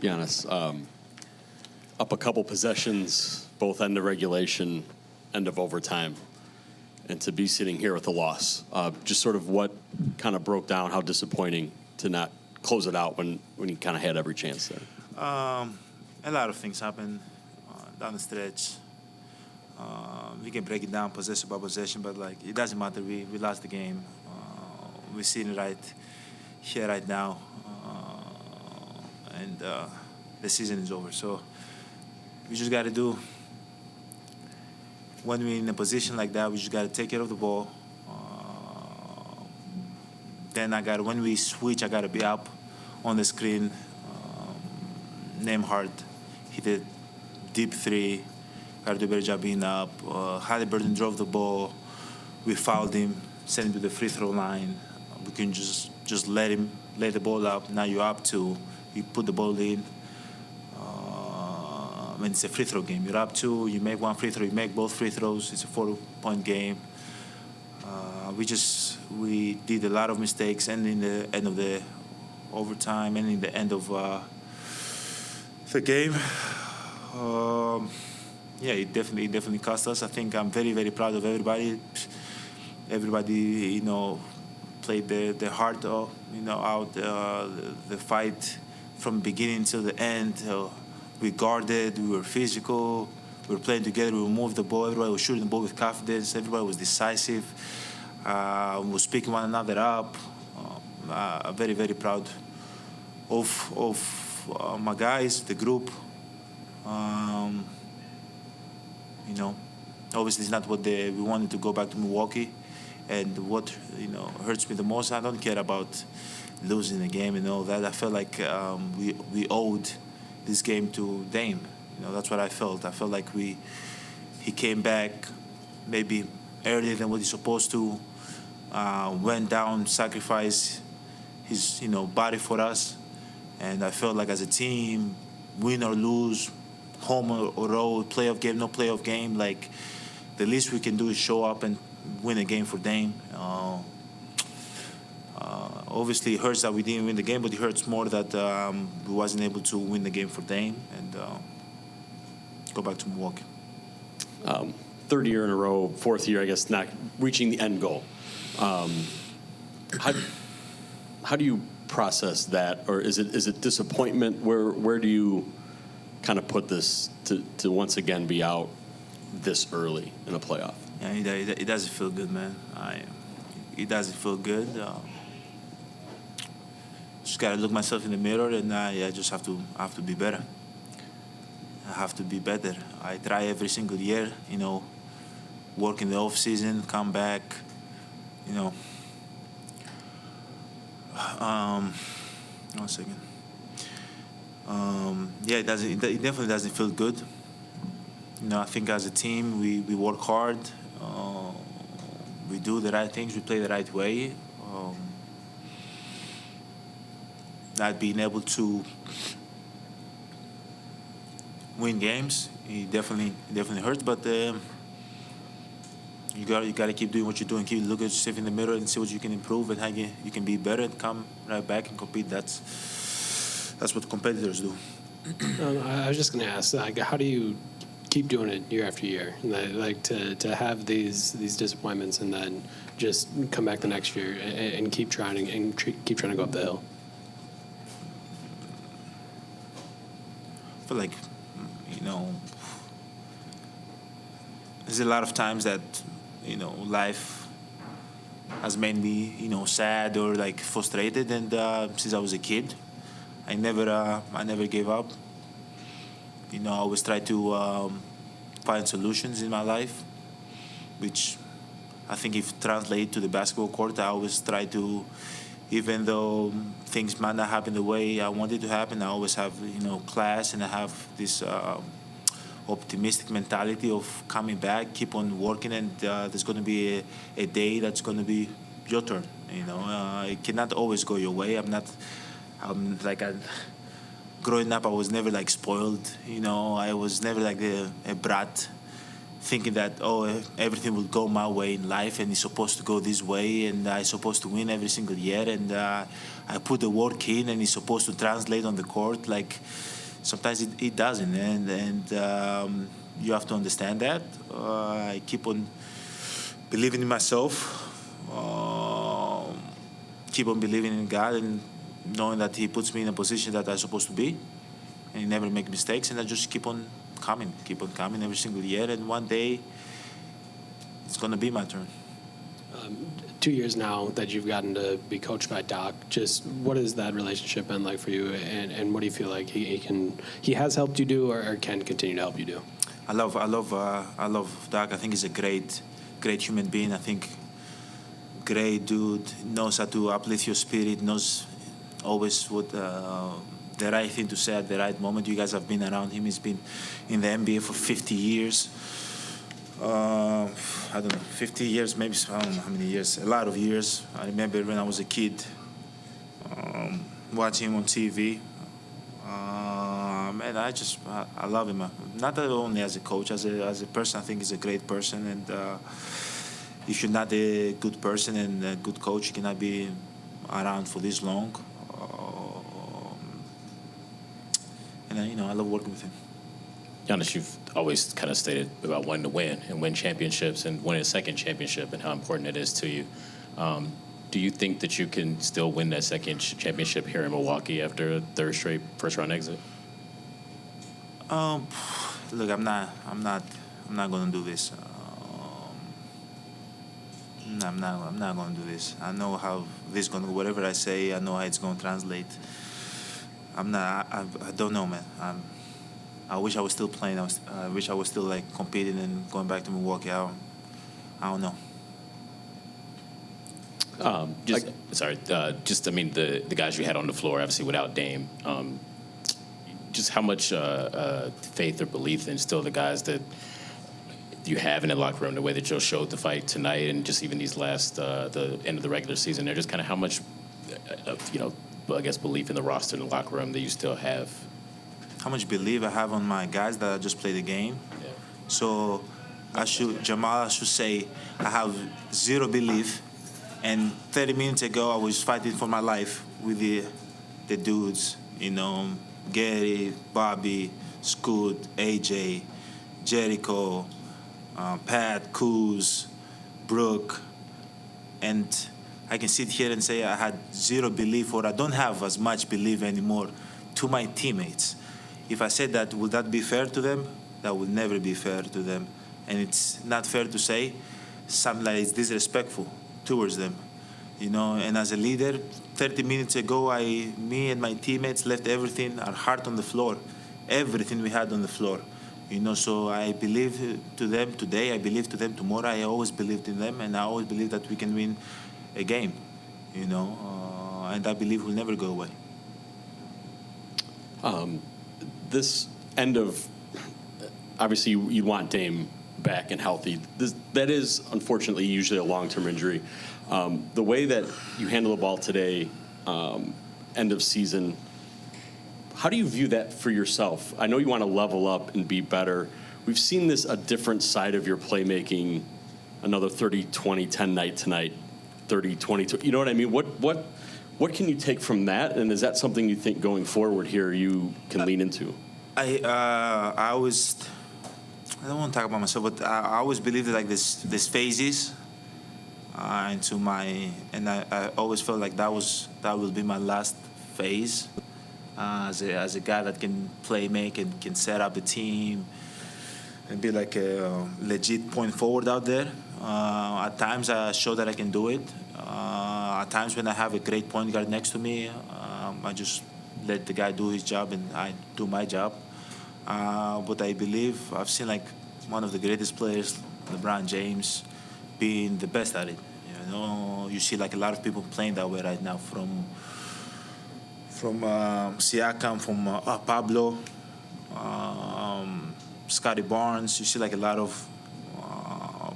Giannis. Up a couple possessions, both end of regulation, end of overtime, and to be sitting here with a loss. Just sort of what kind of broke down, how disappointing to not close it out when you kind of had every chance there. A lot of things happened down the stretch. We can break it down possession by possession, but like it doesn't matter. We lost the game. We're sitting right here right now, and the season is over. So we just got to do. When we're in a position like that, we just got to take care of the ball. Then when we switch, I got to be up on the screen. Name hit a deep three. Got to do a better job being up. Halliburton drove the ball. We fouled him, sent him to the free throw line. We can just let the ball up. Now you're up two. You put the ball in. When it's a free throw game, you're up two. You make one free throw. You make both free throws. It's a 4-point game. We did a lot of mistakes, and in the end of the overtime, and in the end of the game. It definitely cost us. I think I'm very, very proud of everybody. Everybody, played their heart, out. The fight from beginning till the end. We guarded. We were physical. We were playing together. We moved the ball. Everybody was shooting the ball with confidence. Everybody was decisive. We was picking one another up. I'm very, very proud of my guys, the group. Obviously it's not what we wanted to go back to Milwaukee. And what, hurts me the most, I don't care about losing the game and all that. I felt like we owed this game to Dame. That's what I felt. I felt like he came back maybe earlier than what he's supposed to, went down, sacrificed his, body for us. And I felt like as a team, win or lose, home or road, playoff game, no playoff game, like the least we can do is show up and win a game for Dame. Obviously, it hurts that we didn't win the game, but it hurts more that we wasn't able to win the game for Dame and go back to Milwaukee. Third year in a row, fourth year, I guess, not reaching the end goal. How do you process that, or is it disappointment? Where do you kind of put this to once again be out this early in a playoff? Yeah, it doesn't feel good, man. It doesn't feel good. Just gotta look myself in the mirror, and I just have to be better. I have to be better. I try every single year, work in the off season, come back, One second. It definitely doesn't feel good. I think as a team we work hard. We do the right things. We play the right way. Not being able to win games, it definitely hurts. But you gotta keep doing what you're doing. Keep looking at yourself in the mirror and see what you can improve and how you can be better and come right back and compete. That's what competitors do. I was just going to ask, how do you keep doing it year after year? Like to have these disappointments and then just come back the next year and keep trying to go up the hill. I feel like, there's a lot of times that, life has made me, sad or like frustrated. And since I was a kid, I never gave up. I always try to find solutions in my life, which I think if translate to the basketball court, I always try to, even though things might not happen the way I want it to happen, I always have, class, and I have this optimistic mentality of coming back, keep on working, and there's going to be a day that's going to be your turn. It cannot always go your way. Growing up, I was never like spoiled. I was never like a brat. thinking that, oh, everything will go my way in life and it's supposed to go this way and I'm supposed to win every single year and I put the work in and it's supposed to translate on the court. Like sometimes it doesn't, and you have to understand that. I keep on believing in myself, keep on believing in God and knowing that He puts me in a position that I'm supposed to be and He never make mistakes, and I just keep on coming every single year, and one day it's going to be my turn. 2 years now that you've gotten to be coached by Doc, just what has that relationship been like for you, and what do you feel like he has helped you do or can continue to help you do? I love Doc. I think he's a great human being. I think great dude, knows how to uplift your spirit, knows always what the right thing to say at the right moment. You guys have been around him. He's been in the NBA for 50 years. I don't know, 50 years, maybe, I don't know how many years, a lot of years. I remember when I was a kid, watching him on TV. And I love him. Not only as a coach, as a person, I think he's a great person. And if you're not a good person and a good coach, you cannot be around for this long. And I love working with him. Giannis, you've always kind of stated about wanting to win and win championships and winning a second championship and how important it is to you. Do you think that you can still win that second championship here in Milwaukee after a third straight first-round exit? Look, I'm not going to do this. I'm not going to do this. I know how this is going to. Whatever I say, I know how it's going to translate. I don't know, man. I wish I was still playing. I wish I was still like competing and going back to Milwaukee. I don't know. The guys you had on the floor, obviously without Dame. Just how much faith or belief in still the guys that you have in the locker room, the way that Joe showed the fight tonight, and just even these last the end of the regular season. They're just kind of how much, I guess, belief in the roster in the locker room that you still have. How much belief I have on my guys that I just played the game. Yeah. So I should say I have zero belief. And 30 minutes ago, I was fighting for my life with the dudes, Gary, Bobby, Scoot, AJ, Jericho, Pat, Kuz, Brooke. And I can sit here and say I had zero belief, or I don't have as much belief anymore to my teammates. If I said that, would that be fair to them? That would never be fair to them. And it's not fair to say something like it's disrespectful towards them. And as a leader, 30 minutes ago, me and my teammates left everything, our heart on the floor, everything we had on the floor. So I believe to them today, I believe to them tomorrow. I always believed in them, and I always believe that we can win a game, and that belief will never go away. This end of, obviously you want Dame back and healthy. That is unfortunately usually a long-term injury. The way that you handle the ball today, end of season, how do you view that for yourself? I know you want to level up and be better. We've seen a different side of your playmaking, another 30-20-10 night tonight, 30-20. You know what I mean? What can you take from that, and is that something you think going forward here you can lean into? I don't want to talk about myself, but I always believed that this phases into my, and I always felt like that will be my last phase as a guy that can make and can set up the team and be like a legit point forward out there. At times I show that I can do it. At times when I have a great point guard next to me, I just let the guy do his job and I do my job. But I believe I've seen like one of the greatest players, LeBron James, being the best at it. You see like a lot of people playing that way right now, from Siakam, from Pablo, Scotty Barnes. You see like a lot of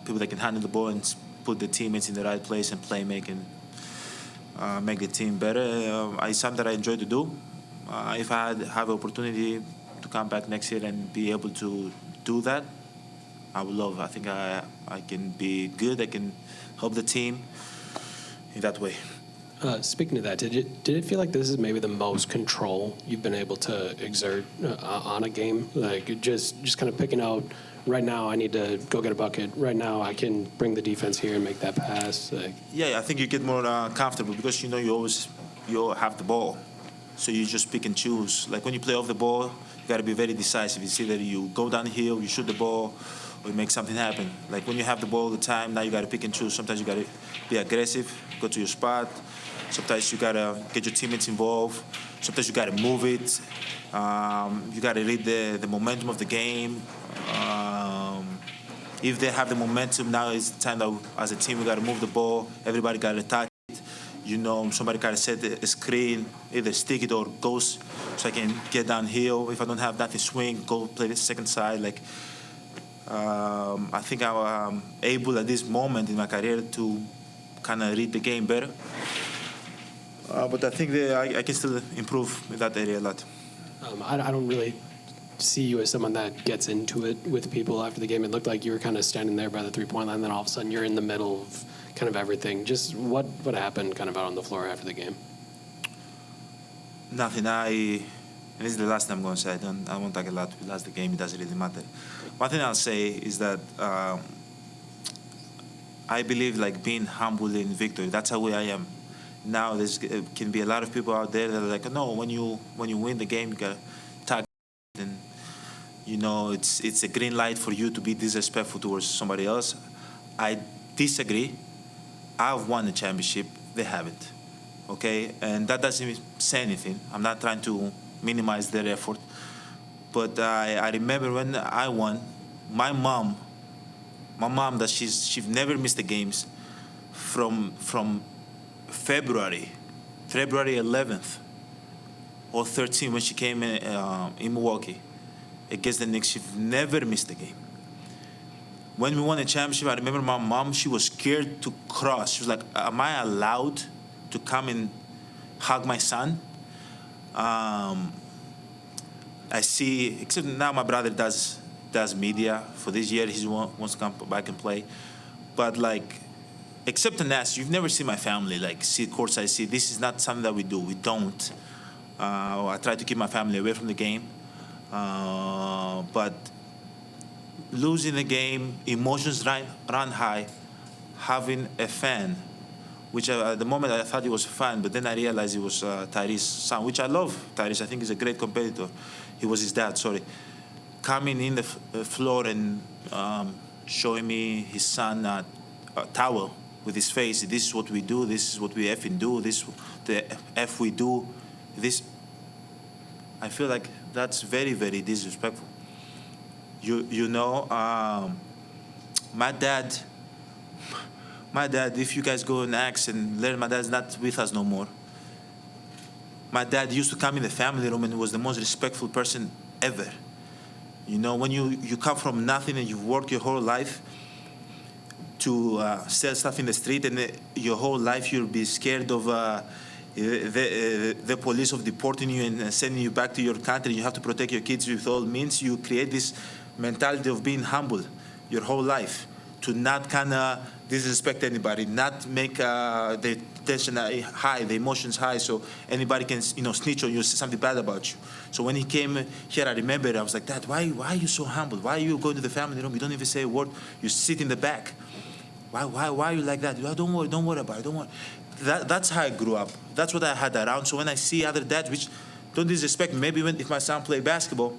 people that can handle the ball and put the teammates in the right place and make the team better. It's something that I enjoy to do. If I have an opportunity to come back next year and be able to do that, I would love. I think I can be good. I can help the team in that way. Speaking of that, did it feel like this is maybe the most control you've been able to exert on a game? Like just kind of picking out, right now I need to go get a bucket. Right now I can bring the defense here and make that pass. Like, Yeah, I think you get more comfortable because you have the ball, so you just pick and choose. Like when you play off the ball, you got to be very decisive. It's either you go downhill, you shoot the ball, or you make something happen. Like when you have the ball all the time, now you got to pick and choose. Sometimes you got to be aggressive, go to your spot. Sometimes you gotta get your teammates involved. Sometimes you gotta move it. You gotta read the momentum of the game. If they have the momentum, now it's time that as a team we gotta move the ball. Everybody gotta touch it. Somebody gotta set a screen, either stick it or goes, so I can get downhill. If I don't have nothing, swing, go play the second side. Like I think I'm able at this moment in my career to kind of read the game better. But I think I can still improve in that area a lot. I don't really see you as someone that gets into it with people after the game. It looked like you were kind of standing there by the three-point line, then all of a sudden you're in the middle of kind of everything. Just what happened kind of out on the floor after the game? Nothing. And this is the last thing I'm going to say. I won't talk a lot. We lost the game. It doesn't really matter. One thing I'll say is that I believe like being humble in victory. That's how I am. Now there can be a lot of people out there that are like, no, when you win the game, you gotta tag, and it's a green light for you to be disrespectful towards somebody else. I disagree. I've won the championship. They haven't. Okay, and that doesn't say anything. I'm not trying to minimize their effort, but I remember when I won, my mom that she's never missed the games from February 11th or 13th when she came in Milwaukee against the Knicks. She never missed a game. When we won the championship, I remember my mom, she was scared to cross. She was like, am I allowed to come and hug my son? I see, except now my brother does media. For this year, he wants to come back and play. But like, except in that, you've never seen my family like see courtside. See, this is not something that we do. We don't. I try to keep my family away from the game. But losing the game, emotions run high. Having a fan, which at the moment I thought he was a fan, but then I realized it was Tyrese's son, which I love. Tyrese, I think, is a great competitor. He was his dad, sorry. Coming in the floor and showing me his son a towel with his face. This is what we do. This is what we effing do. This the F we do. This. I feel like that's very, very disrespectful. My dad. If you guys go and ask and learn, my dad's not with us no more. My dad used to come in the family room and was the most respectful person ever. When you come from nothing and you work your whole life to sell stuff in the street, and your whole life you'll be scared of the police of deporting you and sending you back to your country. You have to protect your kids with all means. You create this mentality of being humble your whole life, to not kind of disrespect anybody, not make the tension high, the emotions high, so anybody can snitch on you, say something bad about you. So when he came here, I remember I was like, Dad, why are you so humble? Why are you going to the family room? You don't even say a word. You sit in the back. Why are you like that? Don't worry about it. Don't worry. That's how I grew up. That's what I had around. So when I see other dads, which don't disrespect me, maybe if my son play basketball,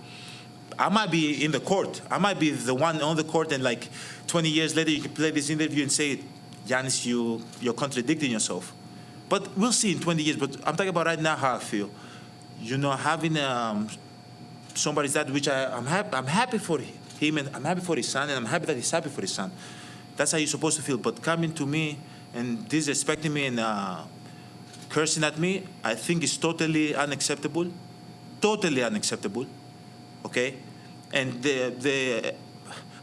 I might be in the court. I might be the one on the court, and like 20 years later, you can play this interview and say, Giannis, you're contradicting yourself. But we'll see in 20 years. But I'm talking about right now how I feel. Having somebody's dad, which I'm happy for him, and I'm happy for his son, and I'm happy that he's happy for his son. That's how you're supposed to feel. But coming to me and disrespecting me and cursing at me, I think is totally unacceptable. Totally unacceptable. Okay? And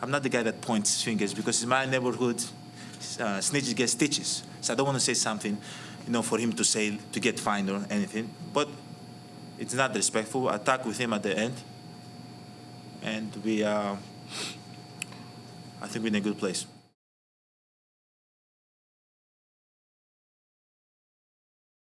I'm not the guy that points fingers, because in my neighborhood, snitches get stitches. So I don't want to say something, for him to get fined or anything. But it's not respectful. I talked with him at the end, and I think we're in a good place.